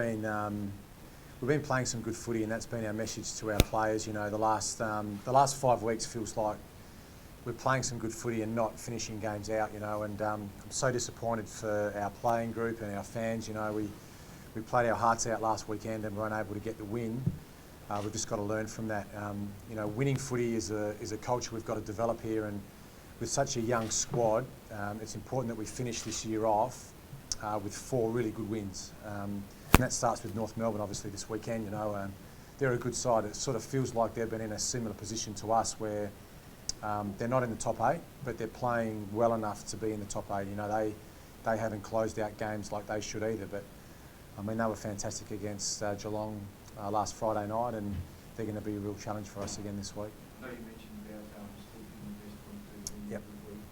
been we've been playing some good footy, and that's been our message to our players. You know, the last 5 weeks feels like we're playing some good footy and not finishing games out. You know, and I'm so disappointed for our playing group and our fans. You know, we played our hearts out last weekend and weren't able to get the win. We've just got to learn from that. You know, winning footy is a culture we've got to develop here, and with such a young squad, it's important that we finish this year off with 4 really good wins. And that starts with North Melbourne, obviously, this weekend. You know, they're a good side. It sort of feels like they've been in a similar position to us, where they're not in the top 8, but they're playing well enough to be in the top 8. You know, they haven't closed out games like they should either. But I mean, they were fantastic against Geelong last Friday night, and they're going to be a real challenge for us again this week. I know you mentioned about sleeping in the best 22 Yep. every week.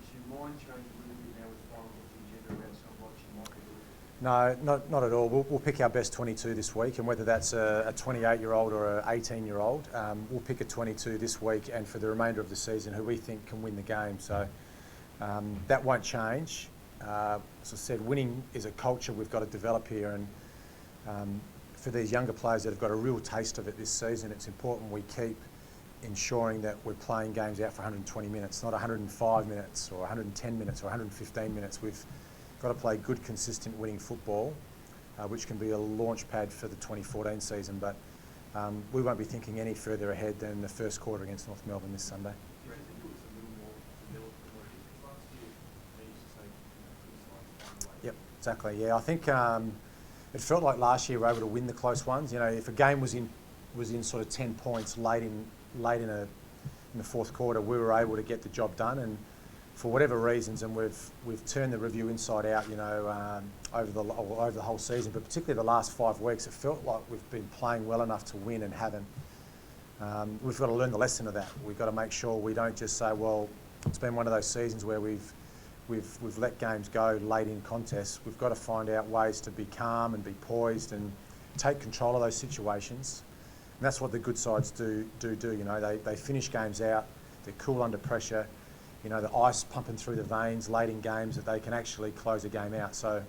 Is your mind changed a little bit now with the final of the agenda about some what you might be doing? No, not at all. We'll pick our best 22 this week, and whether that's a 28-year-old or an 18-year-old, we'll pick a 22 this week and for the remainder of the season who we think can win the game. So that won't change. As I said, winning is a culture we've got to develop here, and for these younger players that have got a real taste of it this season, it's important we keep ensuring that we're playing games out for 120 minutes, not 105 minutes or 110 minutes or 115 minutes. We've got to play good, consistent winning football, which can be a launch pad for the 2014 season. But we won't be thinking any further ahead than the first quarter against North Melbourne this Sunday. Do you think it was a little more vanilla promotion? Because last year they used to say, criticize one way. Yep, exactly. Yeah, I think it felt like last year we were able to win the close ones. You know, if a game was in sort of 10 points late in the fourth quarter, we were able to get the job done. And for whatever reasons, and we've turned the review inside out, you know, over the whole season, but particularly the last 5 weeks, it felt like we've been playing well enough to win and haven't. We've got to learn the lesson of that. We've got to make sure we don't just say, well, it's been one of those seasons where we've let games go late in contests. We've got to find out ways to be calm and be poised and take control of those situations. And that's what the good sides do. You know, they finish games out. They're cool under pressure. You know, the ice pumping through the veins late in games, that they can actually close a game out. So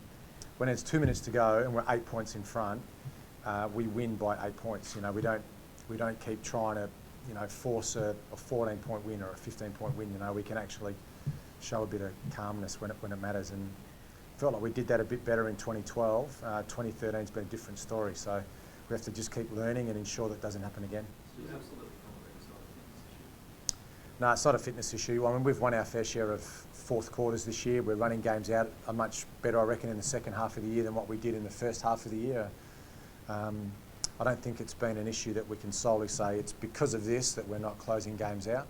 when it's 2 minutes to go and we're 8 points in front, we win by 8 points. You know, we don't keep trying to, you know, force a 14-point win or a 15-point win. You know, we can actually show a bit of calmness when it matters, and felt like we did that a bit better in 2012. 2013's been a different story, so we have to just keep learning and ensure that doesn't happen again. So you absolutely confident it's not a fitness issue? No, it's not a fitness issue. I mean, we've won our fair share of fourth quarters this year. We're running games out a much better, I reckon, in the second half of the year than what we did in the first half of the year. I don't think it's been an issue that we can solely say it's because of this that we're not closing games out.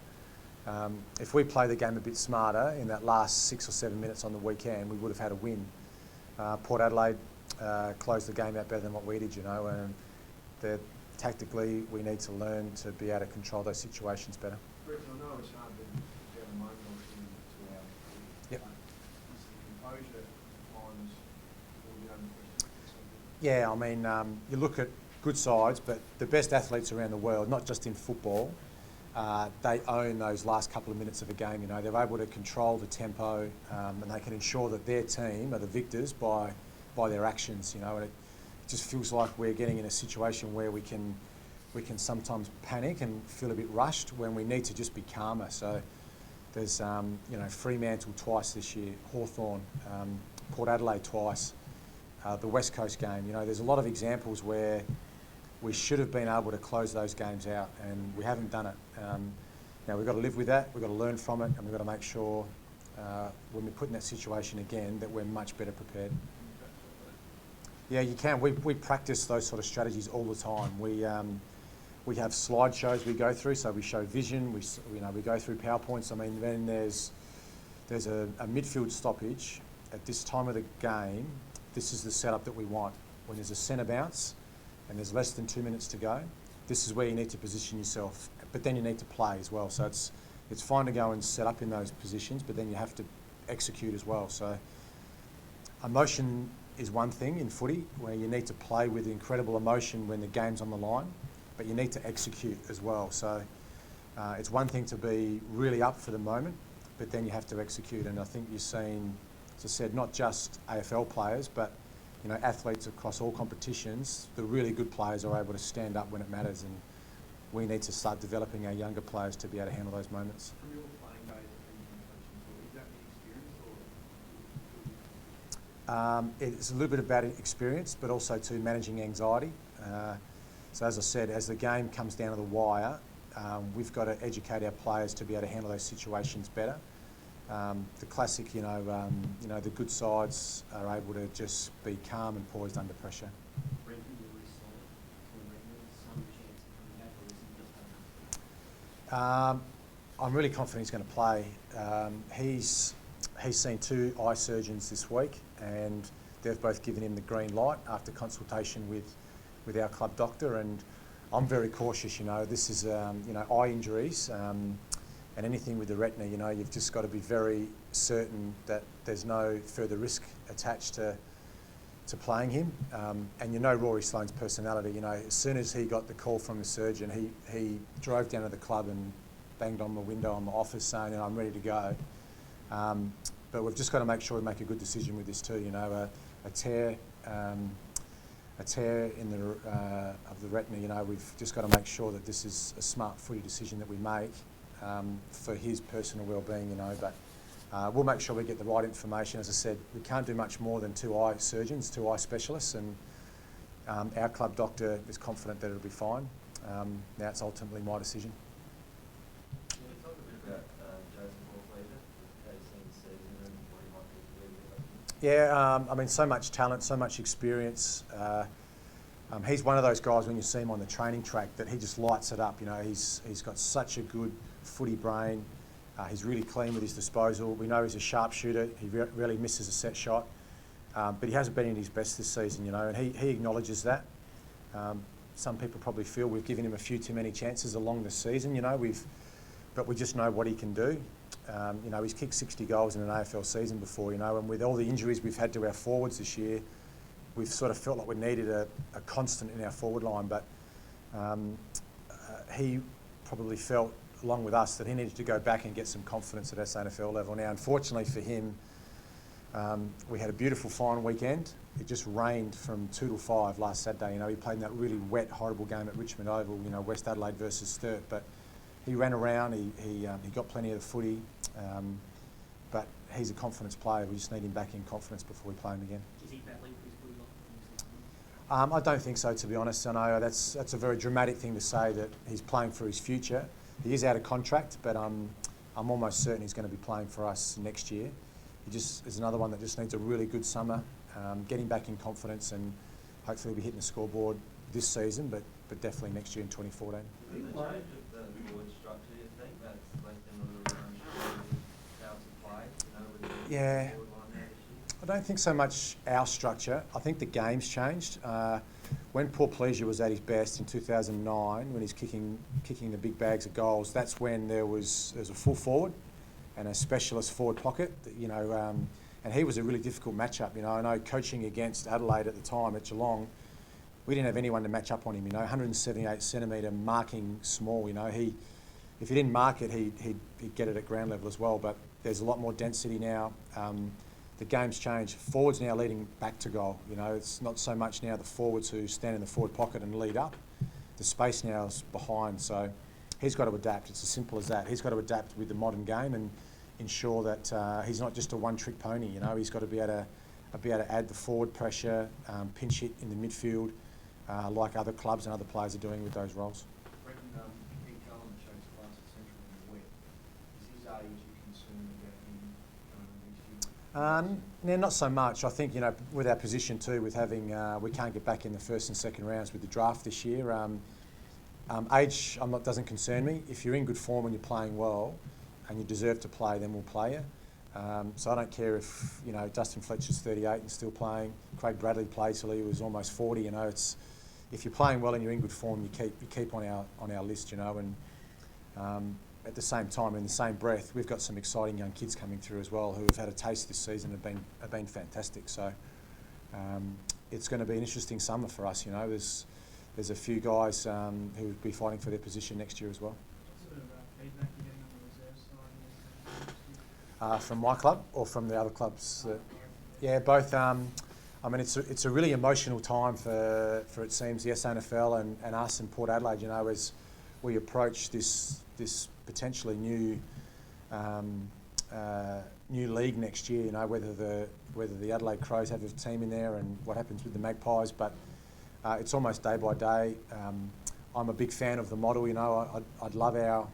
If we play the game a bit smarter in that last 6 or 7 minutes on the weekend, we would have had a win. Port Adelaide closed the game out better than what we did, you know, and tactically we need to learn to be able to control those situations better. Brenton, I know it's hard to get a moment or two to our Yep. Is the composure times or the only question? Yeah, I mean, you look at good sides, but the best athletes around the world, not just in football, they own those last couple of minutes of a game. You know, they're able to control the tempo, and they can ensure that their team are the victors by their actions. You know, and it just feels like we're getting in a situation where we can sometimes panic and feel a bit rushed when we need to just be calmer. So there's you know, Fremantle twice this year, Hawthorn, Port Adelaide twice, the West Coast game. You know, there's a lot of examples where we should have been able to close those games out, and we haven't done it. Now, we've got to live with that, we've got to learn from it, and we've got to make sure when we're put in that situation again that we're much better prepared. Yeah, you can. We practice those sort of strategies all the time. We have slideshows we go through, so we show vision, we go through PowerPoints. I mean, then there's a midfield stoppage. At this time of the game, this is the setup that we want. When there's a centre bounce, and there's less than 2 minutes to go, this is where you need to position yourself. But then you need to play as well. So it's fine to go and set up in those positions, but then you have to execute as well. So emotion is one thing in footy, where you need to play with incredible emotion when the game's on the line, but you need to execute as well. So it's one thing to be really up for the moment, but then you have to execute. And I think you've seen, as I said, not just AFL players, but athletes across all competitions, the really good players are able to stand up when it matters, and we need to start developing our younger players to be able to handle those moments. From your playing days at Brenton Sanderson, is that the experience or? It's a little bit about experience, but also to managing anxiety. So as I said, as the game comes down to the wire, we've got to educate our players to be able to handle those situations better. The classic, the good sides are able to just be calm and poised under pressure. Brenton, you're really solid. Some chance of coming back, or is it just enough? I'm really confident he's going to play. He's seen 2 eye surgeons this week, and they've both given him the green light after consultation with our club doctor. And I'm very cautious. This is eye injuries, and anything with the retina. You've just got to be very certain that there's no further risk attached to playing him. And Rory Sloane's personality. As soon as he got the call from the surgeon, he drove down to the club and banged on the window on the office saying, I'm ready to go. But we've just got to make sure we make a good decision with this too. A tear in the of the retina. We've just got to make sure that this is a smart footy decision that we make for his personal well-being. But we'll make sure we get the right information. As I said, we can't do much more than 2 eye surgeons, 2 eye specialists, and our club doctor is confident that it'll be fine. Now it's ultimately my decision. Can you talk a bit about Joseph Hawkleader, how you've seen the season and what he might be doing? Yeah, so much talent, so much experience. He's one of those guys when you see him on the training track that he just lights it up. He's got such a good footy brain. He's really clean with his disposal. We know he's a sharpshooter. He rarely misses a set shot, but he hasn't been at his best this season. And he acknowledges that. Some people probably feel we've given him a few too many chances along the season. But we just know what he can do. He's kicked 60 goals in an AFL season before. And with all the injuries we've had to our forwards this year, we've sort of felt like we needed a constant in our forward line. But he probably felt, along with us, that he needed to go back and get some confidence at SANFL level. Now, unfortunately for him, we had a beautiful final weekend. It just rained from 2 till 5 last Saturday. He played in that really wet, horrible game at Richmond Oval, West Adelaide versus Sturt. But he ran around, he got plenty of the footy, but he's a confidence player. We just need him back in confidence before we play him again. Is he battling for his footy lock? I don't think so, to be honest. I know that's a very dramatic thing to say, that he's playing for his future. He is out of contract, but I'm almost certain he's going to be playing for us next year. He just is another one that just needs a really good summer, getting back in confidence, and hopefully we'll be hitting the scoreboard this season, but definitely next year in 2014. The change of the forward structure, you think that's left them a little bit unsure of how to play? With the Yeah. forward line there this year? I don't think so much our structure. I think the game's changed. When Paul Pleasure was at his best in 2009, when he's kicking the big bags of goals, that's when there was a full forward and a specialist forward pocket. And he was a really difficult matchup. I know coaching against Adelaide at the time at Geelong, we didn't have anyone to match up on him. 178 centimetre marking small. If he didn't mark it, he'd get it at ground level as well. But there's a lot more density now. The game's changed. Forwards now leading back to goal. It's not so much now the forwards who stand in the forward pocket and lead up. The space now is behind, so he's got to adapt. It's as simple as that. He's got to adapt with the modern game and ensure that he's not just a one-trick pony. He's got to be able to add the forward pressure, pinch hit in the midfield, like other clubs and other players are doing with those roles. Brenton, Pete Cullen shows class at Central in the wet. Is his age a concern about him going next year? No, not so much. I think, with our position too, with having, we can't get back in the first and second rounds with the draft this year. Age doesn't concern me. If you're in good form and you're playing well and you deserve to play, then we'll play you. So I don't care if, Dustin Fletcher's 38 and still playing. Craig Bradley played till he was almost 40. If you're playing well and you're in good form, you keep on our list, and at the same time, in the same breath, we've got some exciting young kids coming through as well who have had a taste this season and have been fantastic. So it's going to be an interesting summer for us. There's a few guys who will be fighting for their position next year as well. What sort of feedback are you getting on the reserve side next year? From my club or from the other clubs? Yeah, both. I mean, it's a really emotional time for it seems the SANFL and us and Port Adelaide. You know, as we approach this potentially new new league next year. You know, whether the Adelaide Crows have a team in there and what happens with the Magpies, but it's almost day by day. I'm a big fan of the model. You know, I'd love our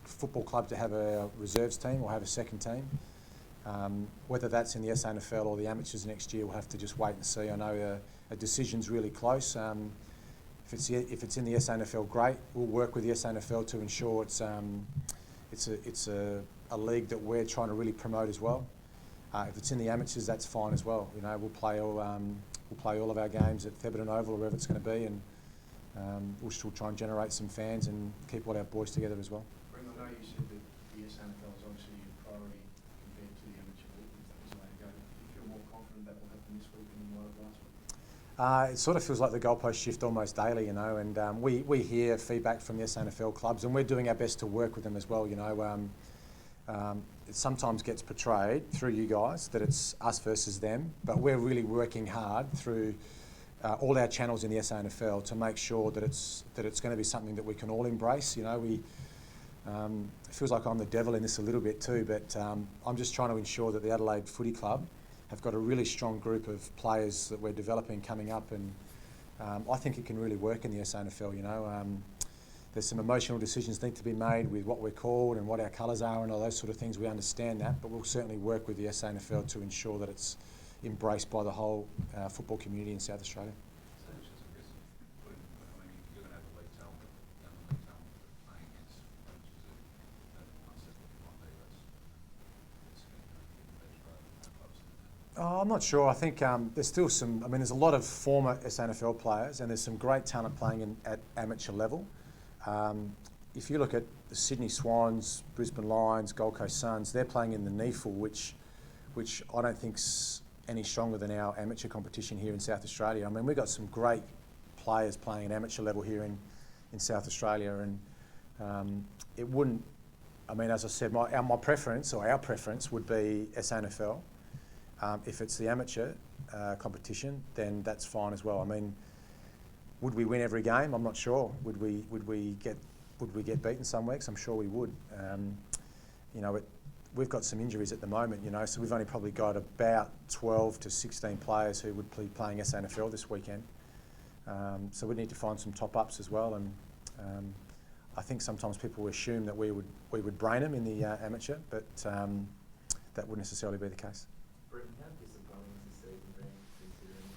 football club to have a reserves team or have a second team. Whether that's in the SANFL or the amateurs next year, we'll have to just wait and see. I know a decision's really close. If it's in the SANFL, great. We'll work with the SANFL to ensure it's a league that we're trying to really promote as well. If it's in the amateurs, that's fine as well. You know, we'll play all of our games at Thebarton Oval or wherever it's going to be, and we'll still try and generate some fans and keep all our boys together as well. Brenton, I know you said that the SANFL is obviously your priority compared to the amateur league as they go. Do you feel more confident that will happen this week than you might have last week? It sort of feels like the goalposts shift almost daily, you know, and we hear feedback from the SANFL clubs, and we're doing our best to work with them as well. You know, it sometimes gets portrayed through you guys that it's us versus them, but we're really working hard through all our channels in the SANFL to make sure that it's going to be something that we can all embrace. You know, it feels like I'm the devil in this a little bit too, but I'm just trying to ensure that the Adelaide Footy Club have got a really strong group of players that we're developing coming up, and I think it can really work in the SANFL. You know, there's some emotional decisions need to be made with what we're called and what our colours are and all those sort of things. We understand that, but we'll certainly work with the SANFL to ensure that it's embraced by the whole football community in South Australia. So it's just a risk. I mean, you're going to have a league talent, young league talent playing against coaches that concept that might be that's going to be better clubs than that. Oh, I'm not sure. I think there's still some. I mean, there's a lot of former SANFL players, and there's some great talent playing at amateur level. If you look at the Sydney Swans, Brisbane Lions, Gold Coast Suns, they're playing in the NEFL, which I don't think's any stronger than our amateur competition here in South Australia. I mean, we've got some great players playing at amateur level here in South Australia, and it wouldn't. I mean, as I said, my preference or our preference would be SANFL. If it's the amateur competition, then that's fine as well. I mean, would we win every game? I'm not sure. Would we get beaten some weeks? I'm sure we would. You know, we've got some injuries at the moment. You know, so we've only probably got about 12 to 16 players who would be playing SANFL this weekend. So we need to find some top ups as well. And I think sometimes people assume that we would brain them in the amateur, but that wouldn't necessarily be the case. Brenton, how disappointing has the season been, considering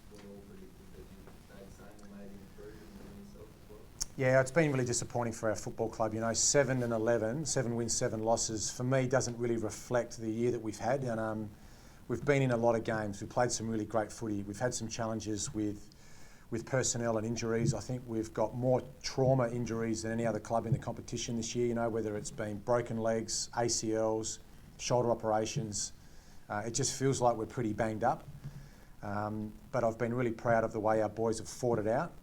what all predicted that you stayed the same or maybe improved in yourself as well? Yeah, it's been really disappointing for our football club. You know, 7 and 11, 7 wins, 7 losses, for me doesn't really reflect the year that we've had. And we've been in a lot of games. We've played some really great footy. We've had some challenges with personnel and injuries. I think we've got more trauma injuries than any other club in the competition this year, you know, whether it's been broken legs, ACLs, shoulder operations. It just feels like we're pretty banged up. But I've been really proud of the way our boys have fought it out.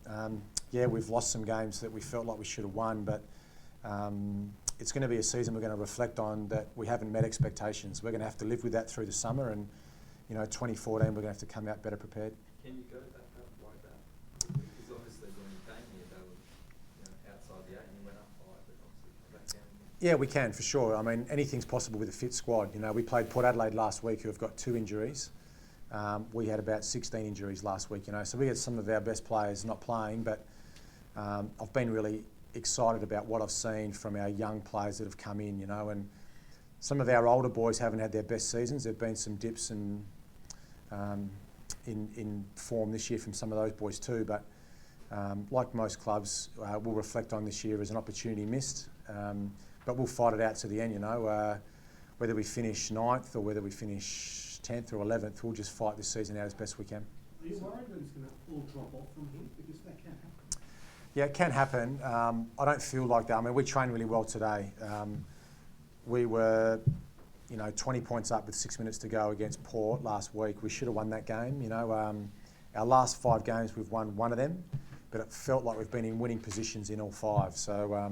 Yeah, we've lost some games that we felt like we should have won, but it's going to be a season we're going to reflect on that we haven't met expectations. We're going to have to live with that through the summer, and, you know, 2014 we're going to have to come out better prepared. Can you go back up like that? Because obviously when you came here, they were outside the 8 and you went up 5, but obviously come back down. Yeah, we can, for sure. I mean, anything's possible with a fit squad. You know, we played Port Adelaide last week, who have got 2 injuries. We had about 16 injuries last week, you know, so we had some of our best players not playing, but I've been really excited about what I've seen from our young players that have come in, you know, and some of our older boys haven't had their best seasons. There have been some dips in form this year from some of those boys too, but like most clubs, we'll reflect on this year as an opportunity missed, but we'll fight it out to the end, you know. Whether we finish 9th or whether we finish 10th or 11th, we'll just fight this season out as best we can. Are you worried that it's going to all drop off from here? Because that can happen. Yeah, it can happen. I don't feel like that. I mean, we trained really well today. We were, you know, 20 points up with 6 minutes to go against Port last week. We should have won that game. You know, our last 5 games, we've won 1 of them, but it felt like we've been in winning positions in all 5. So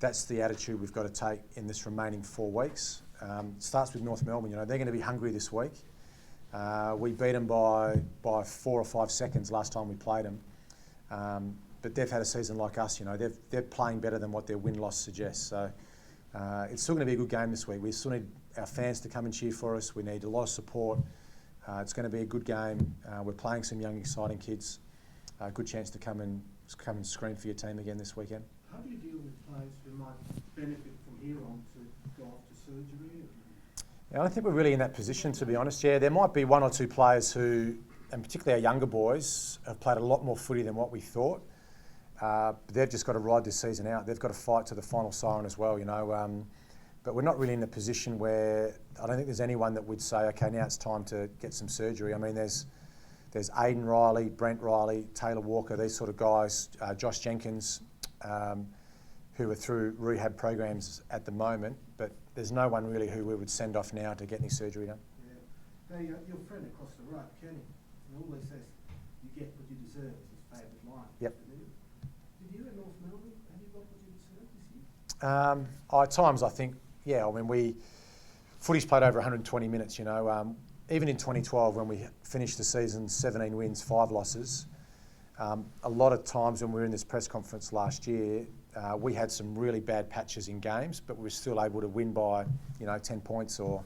that's the attitude we've got to take in this remaining 4 weeks. It starts with North Melbourne. You know, they're going to be hungry this week. We beat them by 4 or 5 seconds last time we played them. But they've had a season like us, you know. They're playing better than what their win-loss suggests. So it's still going to be a good game this week. We still need our fans to come and cheer for us. We need a lot of support. It's going to be a good game. We're playing some young, exciting kids. Good chance to come and scream for your team again this weekend. How do you deal with players who might benefit from here on to go off to surgery? Yeah, I don't think we're really in that position, to be honest. Yeah, there might be 1 or 2 players who, and particularly our younger boys, have played a lot more footy than what we thought. But they've just got to ride this season out. They've got to fight to the final siren as well, you know. But we're not really in a position where I don't think there's anyone that would say, okay, now it's time to get some surgery. I mean, there's Aidan Riley, Brent Riley, Taylor Walker, these sort of guys, Josh Jenkins, who are through rehab programs at the moment, but there's no one really who we would send off now to get any surgery done. Yeah. Now, your friend across the road, Kenny, he always says, you get what you deserve, is his favourite line. Yep. Did you at North Melbourne, have you got what you deserve this year? At times, I think, yeah, I mean, footy's played over 120 minutes, you know. Even in 2012, when we finished the season 17 wins, 5 losses, a lot of times when we were in this press conference last year, we had some really bad patches in games, but we were still able to win by, 10 points. Or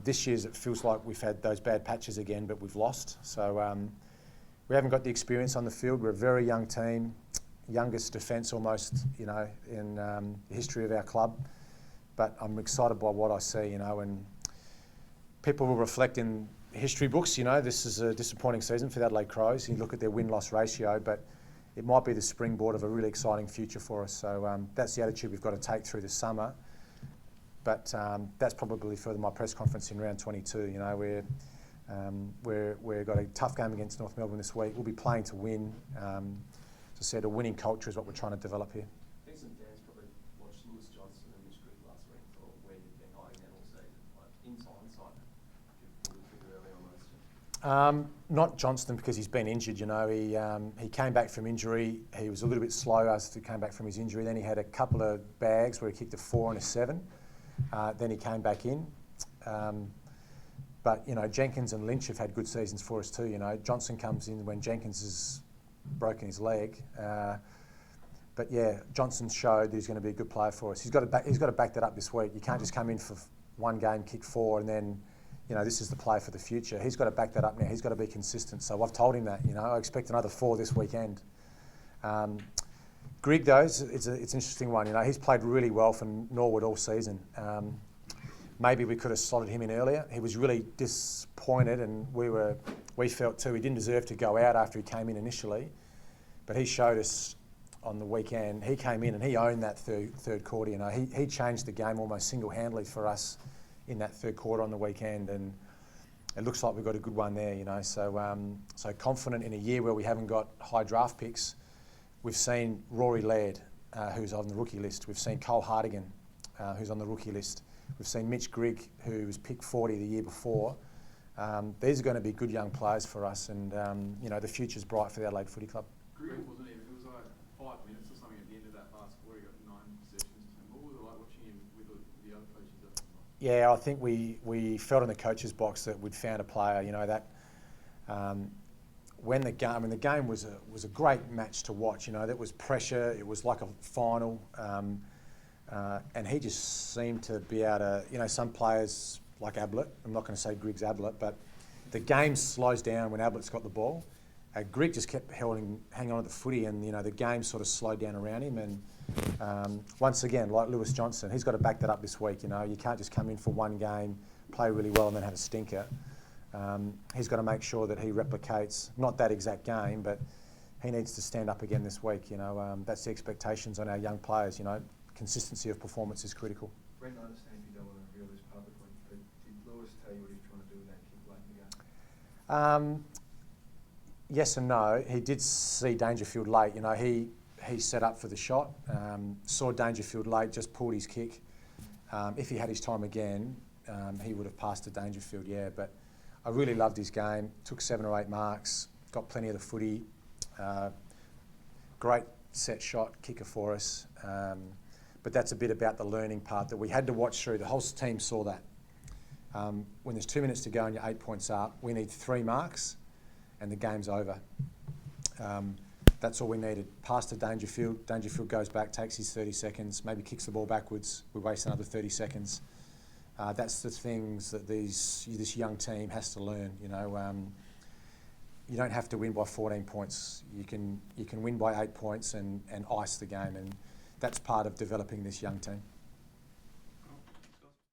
this year, it feels like we've had those bad patches again, but we've lost. So we haven't got the experience on the field. We're a very young team, youngest defence almost, in the history of our club. But I'm excited by what I see, and people will reflect in history books, this is a disappointing season for the Adelaide Crows. You look at their win-loss ratio, but it might be the springboard of a really exciting future for us. So that's the attitude we've got to take through the summer. But that's probably for my press conference in round 22. We've got a tough game against North Melbourne this week. We'll be playing to win. As I said, a winning culture is what we're trying to develop here. I think some fans probably watched Lewis Johnson and Mitch Grigg last week and thought where you've been hiding that all season. Like, in hindsight, did you pull the trigger early on those two? Not Johnston, because he's been injured. He came back from injury. He was a little bit slow as he came back from his injury. Then he had a couple of bags where he kicked a 4 and a 7. Then he came back in. But Jenkins and Lynch have had good seasons for us too. Johnson comes in when Jenkins has broken his leg. But yeah, Johnson showed that he's going to be a good player for us. He's got to back that up this week. You can't just come in for one game, kick 4, and then this is the player for the future. He's got to back that up now. He's got to be consistent. So I've told him that. I expect another 4 this weekend. Grigg, though, it's an interesting one. He's played really well for Norwood all season. Maybe we could have slotted him in earlier. He was really disappointed, and we felt too he didn't deserve to go out after he came in initially. But he showed us on the weekend. He came in and he owned that third quarter. He changed the game almost single-handedly for us in that third quarter on the weekend, and it looks like we've got a good one there. So confident in a year where we haven't got high draft picks. We've seen Rory Laird, who's on the rookie list. We've seen Cole Hartigan, who's on the rookie list. We've seen Mitch Grigg, who was picked 40 the year before. These are going to be good young players for us, and the future's bright for the Adelaide Footy Club. Grigg wasn't even, it was like 5 minutes or something at the end of that last quarter. He got 9 possessions. What was it like watching him with the other coaches? Yeah, I think we felt in the coach's box that we'd found a player. When the game was a great match to watch. There was pressure. It was like a final, and he just seemed to be able to. Some players like Ablett. I'm not going to say Grigg's Ablett, but the game slows down when Ablett's got the ball. Grigg just kept hanging on to the footy, and the game sort of slowed down around him. And once again, like Lewis Johnson, he's got to back that up this week. You can't just come in for one game, play really well, and then have a stinker. He's got to make sure that he replicates not that exact game, but he needs to stand up again this week. That's the expectations on our young players. Consistency of performance is critical. Brenton, I understand you don't want to reveal this publicly, but did Lewis tell you what he's trying to do with that kick late in the game? Yes and no. He did see Dangerfield late. He set up for the shot, saw Dangerfield late, just pulled his kick. If he had his time again, he would have passed to Dangerfield, yeah. But I really loved his game. Took 7 or 8 marks, got plenty of the footy. Great set shot, kicker for us. But that's a bit about the learning part that we had to watch through. The whole team saw that. When there's 2 minutes to go and you're 8 points up, we need 3 marks and the game's over. That's all we needed. Pass to Dangerfield. Dangerfield goes back, takes his 30 seconds, maybe kicks the ball backwards. We waste another 30 seconds. That's the things that this young team has to learn. You know, you don't have to win by 14 points. You can win by 8 points and ice the game, and that's part of developing this young team.